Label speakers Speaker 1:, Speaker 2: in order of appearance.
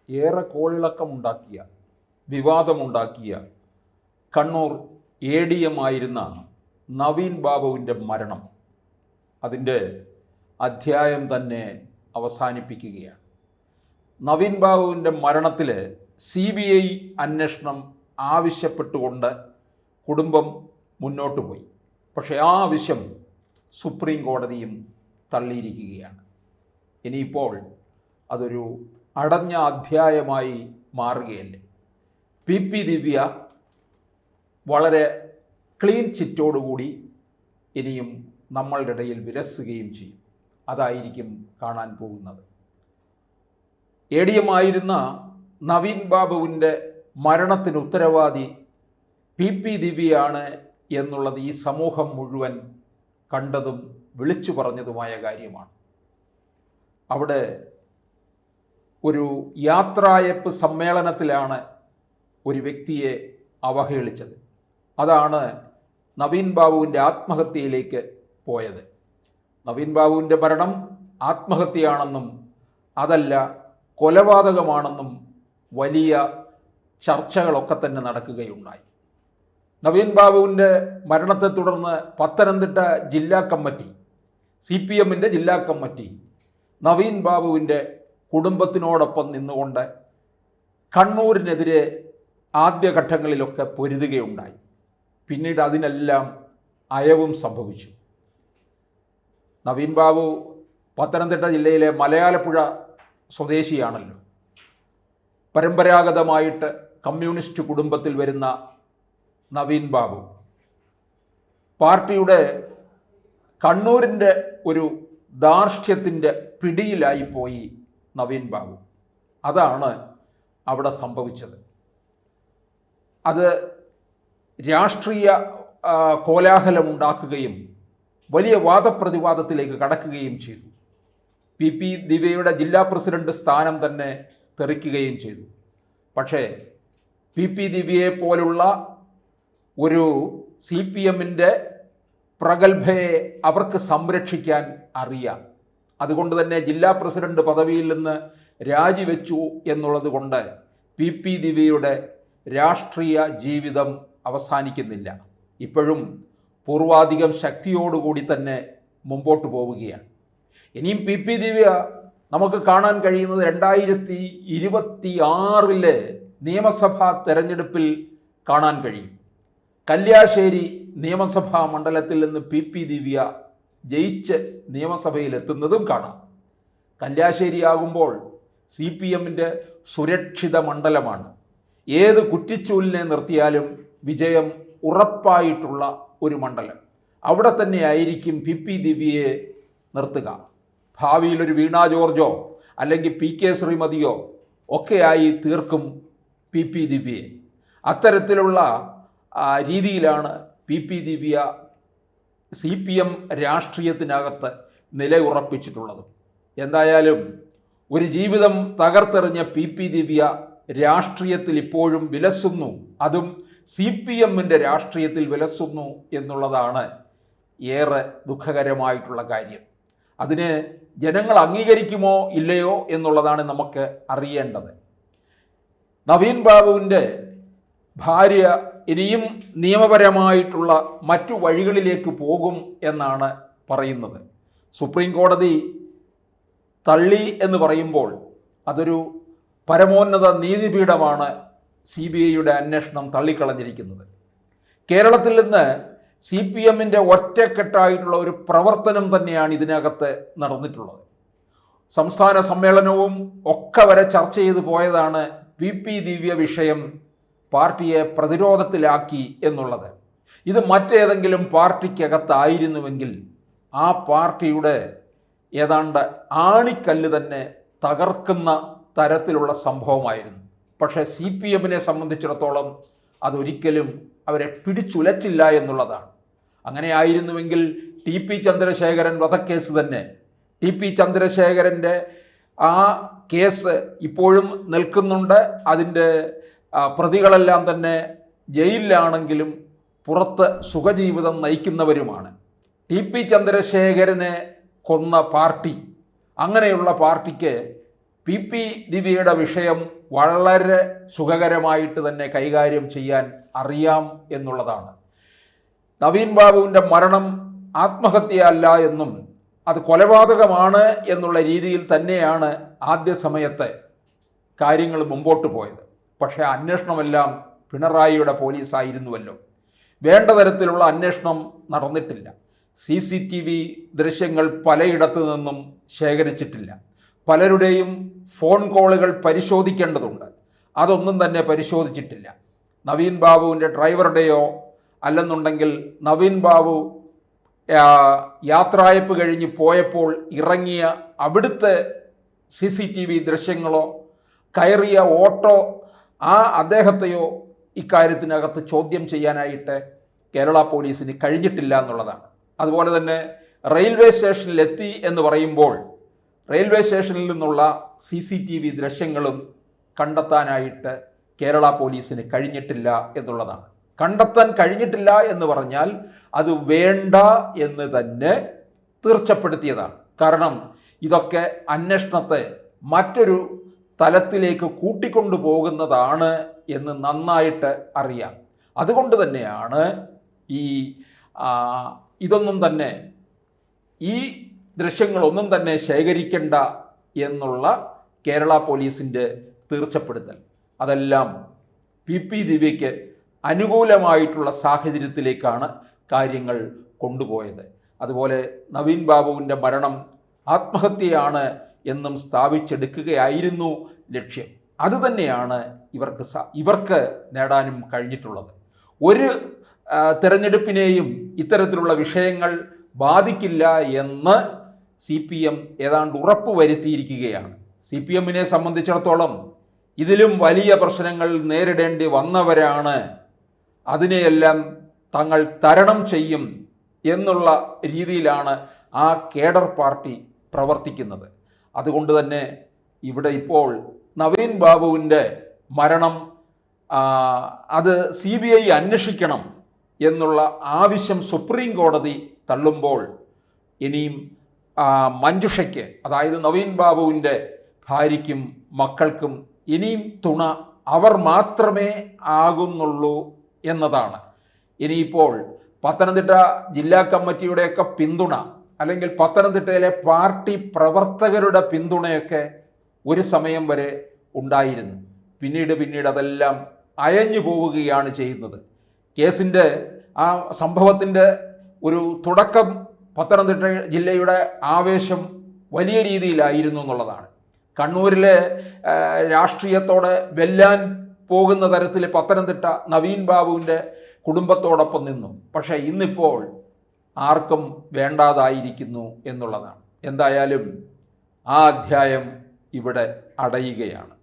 Speaker 1: ഏറെ കോളിളക്കമുണ്ടാക്കിയ, വിവാദമുണ്ടാക്കിയ കണ്ണൂർ ADM ആയിരുന്ന നവീൻ ബാബുവിൻ്റെ മരണം അതിൻ്റെ അധ്യായം തന്നെ അവസാനിപ്പിക്കുകയാണ്. നവീൻ ബാബുവിൻ്റെ മരണത്തിൽ CBI അന്വേഷണം ആവശ്യപ്പെട്ടുകൊണ്ട് കുടുംബം മുന്നോട്ട് പോയി. പക്ഷേ ആ ആവശ്യം സുപ്രീം കോടതിയും തള്ളിയിരിക്കുകയാണ്. ഇനിയിപ്പോൾ അതൊരു അടഞ്ഞ അധ്യായമായി മാറുകയല്ലേ. PP ദിവ്യ വളരെ ക്ലീൻ ചിറ്റോടുകൂടി ഇനിയും നമ്മളുടെ ഇടയിൽ വിലസുകയും ചെയ്യും. അതായിരിക്കും കാണാൻ പോകുന്നത്. ADM ആയിരുന്ന നവീൻ ബാബുവിൻ്റെ മരണത്തിന് ഉത്തരവാദി PP ദിവ്യയാണ് എന്നുള്ളത് ഈ സമൂഹം മുഴുവൻ കണ്ടതും വിളിച്ചു പറഞ്ഞതുമായ കാര്യമാണ്. അവിടെ ഒരു യാത്രായപ്പ് സമ്മേളനത്തിലാണ് ഒരു വ്യക്തിയെ അവഹേളിച്ചത്. അതാണ് നവീൻ ബാബുവിൻ്റെ ആത്മഹത്യയിലേക്ക് പോയത്. നവീൻ ബാബുവിൻ്റെ മരണം ആത്മഹത്യയാണെന്നും അതല്ല കൊലപാതകമാണെന്നും വലിയ ചർച്ചകളൊക്കെ തന്നെ നടക്കുകയുണ്ടായി. നവീൻ ബാബുവിൻ്റെ മരണത്തെ തുടർന്ന് പത്തനംതിട്ട ജില്ലാ കമ്മിറ്റി, CPMൻ്റെ ജില്ലാ കമ്മിറ്റി നവീൻ ബാബുവിൻ്റെ കുടുംബത്തിനോടൊപ്പം നിന്നുകൊണ്ട് കണ്ണൂരിനെതിരെ ആദ്യഘട്ടങ്ങളിലൊക്കെ പൊരുതുകയുണ്ടായി. പിന്നീട് അതിനെല്ലാം അയവും സംഭവിച്ചു. നവീൻ ബാബു പത്തനംതിട്ട ജില്ലയിലെ മലയാലപ്പുഴ സ്വദേശിയാണല്ലോ. പരമ്പരാഗതമായിട്ട് കമ്മ്യൂണിസ്റ്റ് കുടുംബത്തിൽ വരുന്ന നവീൻ ബാബു പാർട്ടിയുടെ കണ്ണൂരിൻ്റെ ഒരു ധാർഷ്ട്യത്തിൻ്റെ പിടിയിലായിപ്പോയി നവീൻ ബാബു. അതാണ് അവിടെ സംഭവിച്ചത്. അത് രാഷ്ട്രീയ കോലാഹലമുണ്ടാക്കുകയും വലിയ വാദപ്രതിവാദത്തിലേക്ക് കടക്കുകയും ചെയ്തു. PP ദിവ്യയുടെ ജില്ലാ പ്രസിഡന്റ് സ്ഥാനം തന്നെ തെറിക്കുകയും ചെയ്തു. പക്ഷേ PP ദിവ്യയെ പോലുള്ള ഒരു CPMൻ്റെ പ്രഗത്ഭയെ അവർക്ക് സംരക്ഷിക്കാൻ അറിയാം. അതുകൊണ്ട് തന്നെ ജില്ലാ പ്രസിഡന്റ് പദവിയിൽ നിന്ന് രാജിവെച്ചു എന്നുള്ളത് കൊണ്ട് PP ദിവ്യയുടെ രാഷ്ട്രീയ ജീവിതം അവസാനിക്കുന്നില്ല. ഇപ്പോഴും പൂർവാധികം ശക്തിയോടുകൂടി തന്നെ മുമ്പോട്ട് പോവുകയാണ്. ഇനിയും PP ദിവ്യ നമുക്ക് കാണാൻ കഴിയുന്നത് 2026 നിയമസഭാ തെരഞ്ഞെടുപ്പിൽ കാണാൻ കഴിയും. കല്യാശ്ശേരി നിയമസഭാ മണ്ഡലത്തിൽ നിന്ന് PP ദിവ്യ ജയിച്ച് നിയമസഭയിലെത്തുന്നതും കാണാം. കല്യാശ്ശേരി ആകുമ്പോൾ CPMൻ്റെ സുരക്ഷിത മണ്ഡലമാണ്. ഏത് കുറ്റിച്ചൂലിനെ നിർത്തിയാലും വിജയം ഉറപ്പായിട്ടുള്ള ഒരു മണ്ഡലം. അവിടെ തന്നെ ആയിരിക്കും PP ദിവ്യയെ നിർത്തുക. ഭാവിയിലൊരു വീണ ജോർജോ അല്ലെങ്കിൽ PK ശ്രീമതിയോ ഒക്കെയായി തീർക്കും PP ദിവ്യയെ. അത്തരത്തിലുള്ള രീതിയിലാണ് PP ദിവ്യ CPM രാഷ്ട്രീയത്തിനകത്ത് നിലയുറപ്പിച്ചിട്ടുള്ളത്. എന്തായാലും ഒരു ജീവിതം തകർത്തെറിഞ്ഞ PP ദിവ്യ രാഷ്ട്രീയത്തിൽ ഇപ്പോഴും വിലസുന്നു, അതും CPMൻ്റെ രാഷ്ട്രീയത്തിൽ വിലസുന്നു എന്നുള്ളതാണ് ഏറെ ദുഃഖകരമായിട്ടുള്ള കാര്യം. അതിന് ജനങ്ങൾ അംഗീകരിക്കുമോ ഇല്ലയോ എന്നുള്ളതാണ് നമുക്ക് അറിയേണ്ടത്. നവീൻ ബാബുവിൻ്റെ ഭാര്യ ഇനിയും നിയമപരമായിട്ടുള്ള മറ്റു വഴികളിലേക്ക് പോകും എന്നാണ് പറയുന്നത്. സുപ്രീം കോടതി തള്ളി എന്ന് പറയുമ്പോൾ അതൊരു പരമോന്നത നീതിപീഠമാണ് CBIയുടെ അന്വേഷണം തള്ളിക്കളഞ്ഞിരിക്കുന്നത്. കേരളത്തിൽ നിന്ന് CPMൻ്റെ ഒറ്റക്കെട്ടായിട്ടുള്ള ഒരു പ്രവർത്തനം തന്നെയാണ് ഇതിനകത്ത് നടന്നിട്ടുള്ളത്. സംസ്ഥാന സമ്മേളനവും ഒക്കെ വരെ ചർച്ച ചെയ്തു പോയതാണ് PP ദിവ്യ വിഷയം പാർട്ടിയെ പ്രതിരോധത്തിലാക്കി എന്നുള്ളത്. ഇത് മറ്റേതെങ്കിലും പാർട്ടിക്കകത്തായിരുന്നുവെങ്കിൽ ആ പാർട്ടിയുടെ ഏതാണ്ട് ആണിക്കല്ല് തന്നെ തകർക്കുന്ന തരത്തിലുള്ള സംഭവമായിരുന്നു. പക്ഷേ CPMനെ സംബന്ധിച്ചിടത്തോളം അതൊരിക്കലും അവരെ പിടിച്ചുലച്ചില്ല എന്നുള്ളതാണ്. അങ്ങനെ ആയിരുന്നുവെങ്കിൽ TP ചന്ദ്രശേഖരൻ വധക്കേസ് തന്നെ, TP ചന്ദ്രശേഖരൻ്റെ ആ കേസ് ഇപ്പോഴും നിൽക്കുന്നുണ്ട്. അതിൻ്റെ പ്രതികളെല്ലാം തന്നെ ജയിലിലാണെങ്കിലും പുറത്ത് സുഖജീവിതം നയിക്കുന്നവരുമാണ്. TP ചന്ദ്രശേഖരനെ കൊന്ന പാർട്ടി, അങ്ങനെയുള്ള പാർട്ടിക്ക് പി ദിവ്യയുടെ വിഷയം വളരെ സുഖകരമായിട്ട് തന്നെ കൈകാര്യം ചെയ്യാൻ അറിയാം എന്നുള്ളതാണ്. നവീൻ ബാബുവിൻ്റെ മരണം ആത്മഹത്യയല്ല എന്നും അത് കൊലപാതകമാണ് എന്നുള്ള രീതിയിൽ തന്നെയാണ് ആദ്യ സമയത്ത് കാര്യങ്ങൾ മുമ്പോട്ട് പോയത്. പക്ഷേ അന്വേഷണമെല്ലാം പിണറായിയുടെ പോലീസായിരുന്നുവല്ലോ. വേണ്ട തരത്തിലുള്ള അന്വേഷണം നടന്നിട്ടില്ല. CCTV ദൃശ്യങ്ങൾ പലയിടത്തു നിന്നും ശേഖരിച്ചിട്ടില്ല. പലരുടെയും ഫോൺ കോളുകൾ പരിശോധിക്കേണ്ടതുണ്ട്. അതൊന്നും തന്നെ പരിശോധിച്ചിട്ടില്ല. നവീൻ ബാബുവിൻ്റെ ഡ്രൈവറുടെയോ അല്ലെന്നുണ്ടെങ്കിൽ നവീൻ ബാബു യാത്രയപ്പ് കഴിഞ്ഞ് പോയപ്പോൾ ഇറങ്ങിയ അവിടുത്തെ CCTV ദൃശ്യങ്ങളോ കയറിയ ഓട്ടോ അദ്ദേഹത്തെയോ ഇക്കാര്യത്തിനകത്ത് ചോദ്യം ചെയ്യാനായിട്ട് കേരള പോലീസിന് കഴിഞ്ഞിട്ടില്ല എന്നുള്ളതാണ്. അതുപോലെ തന്നെ റെയിൽവേ സ്റ്റേഷനിലെത്തി എന്ന് പറയുമ്പോൾ റെയിൽവേ സ്റ്റേഷനിൽ നിന്നുള്ള CCTV ദൃശ്യങ്ങളും കണ്ടെത്താനായിട്ട് കേരള പോലീസിന് കഴിഞ്ഞിട്ടില്ല എന്നുള്ളതാണ്. കണ്ടെത്താൻ കഴിഞ്ഞിട്ടില്ല എന്ന് പറഞ്ഞാൽ അത് വേണ്ട എന്ന് തന്നെ തീർച്ചപ്പെടുത്തിയതാണ്. കാരണം ഇതൊക്കെ അന്വേഷണത്തെ മറ്റൊരു തലത്തിലേക്ക് കൂട്ടിക്കൊണ്ടു പോകുന്നതാണ് എന്ന് നന്നായിട്ട് അറിയാം. അതുകൊണ്ട് തന്നെയാണ് ഇതൊന്നും തന്നെ ഈ ദൃശ്യങ്ങളൊന്നും തന്നെ ശേഖരിക്കേണ്ട എന്നുള്ള കേരള പോലീസിൻ്റെ തീർച്ചപ്പെടുത്തൽ. അതെല്ലാം പി ദിവ്യയ്ക്ക് അനുകൂലമായിട്ടുള്ള സാഹചര്യത്തിലേക്കാണ് കാര്യങ്ങൾ കൊണ്ടുപോയത്. അതുപോലെ നവീൻ ബാബുവിൻ്റെ മരണം ആത്മഹത്യയാണ് എന്നും സ്ഥാപിച്ചെടുക്കുകയായിരുന്നു ലക്ഷ്യം. അതുതന്നെയാണ് ഇവർക്ക് നേടാനും കഴിഞ്ഞിട്ടുള്ളത്. ഒരു തെരഞ്ഞെടുപ്പിനെയും ഇത്തരത്തിലുള്ള വിഷയങ്ങൾ ബാധിക്കില്ല എന്ന് CPM ഏതാണ്ട് ഉറപ്പ് വരുത്തിയിരിക്കുകയാണ്. CPMനെ സംബന്ധിച്ചിടത്തോളം ഇതിലും വലിയ പ്രശ്നങ്ങൾ നേരിടേണ്ടി വന്നവരാണ്. അതിനെയെല്ലാം തങ്ങൾ തരണം ചെയ്യും എന്നുള്ള രീതിയിലാണ് ആ കേഡർ പാർട്ടി പ്രവർത്തിക്കുന്നത്. അതുകൊണ്ട് തന്നെ ഇവിടെ ഇപ്പോൾ നവീൻ ബാബുവിൻ്റെ മരണം അത് CBI അന്വേഷിക്കണം എന്നുള്ള ആവശ്യം സുപ്രീം കോടതി തള്ളുമ്പോൾ ഇനിയും മഞ്ജുഷയ്ക്ക്, അതായത് നവീൻ ബാബുവിൻ്റെ ഭാര്യയ്ക്കും മക്കൾക്കും ഇനിയും തുണ അവർ മാത്രമേ ആകുന്നുള്ളൂ എന്നതാണ്. ഇനിയിപ്പോൾ പത്തനംതിട്ട ജില്ലാ കമ്മിറ്റിയുടെയൊക്കെ പിന്തുണ, അല്ലെങ്കിൽ പത്തനംതിട്ടയിലെ പാർട്ടി പ്രവർത്തകരുടെ പിന്തുണയൊക്കെ ഒരു സമയം വരെ ഉണ്ടായിരുന്നു. പിന്നീട് അതെല്ലാം അയഞ്ഞു പോവുകയാണ് ചെയ്യുന്നത്. കേസിൻ്റെ ആ സംഭവത്തിൻ്റെ ഒരു തുടക്കം പത്തനംതിട്ട ജില്ലയുടെ ആവേശം വലിയ രീതിയിലായിരുന്നു എന്നുള്ളതാണ്. കണ്ണൂരിലെ രാഷ്ട്രീയത്തോടെ വെല്ലാൻ പോകുന്ന തരത്തിൽ പത്തനംതിട്ട നവീൻ ബാബുവിൻ്റെ കുടുംബത്തോടൊപ്പം നിന്നു. പക്ഷേ ഇന്നിപ്പോൾ ആർക്കും വേണ്ടാതായിരിക്കുന്നു എന്നുള്ളതാണ്. എന്തായാലും ആ അധ്യായം ഇവിടെ അടയുകയാണ്.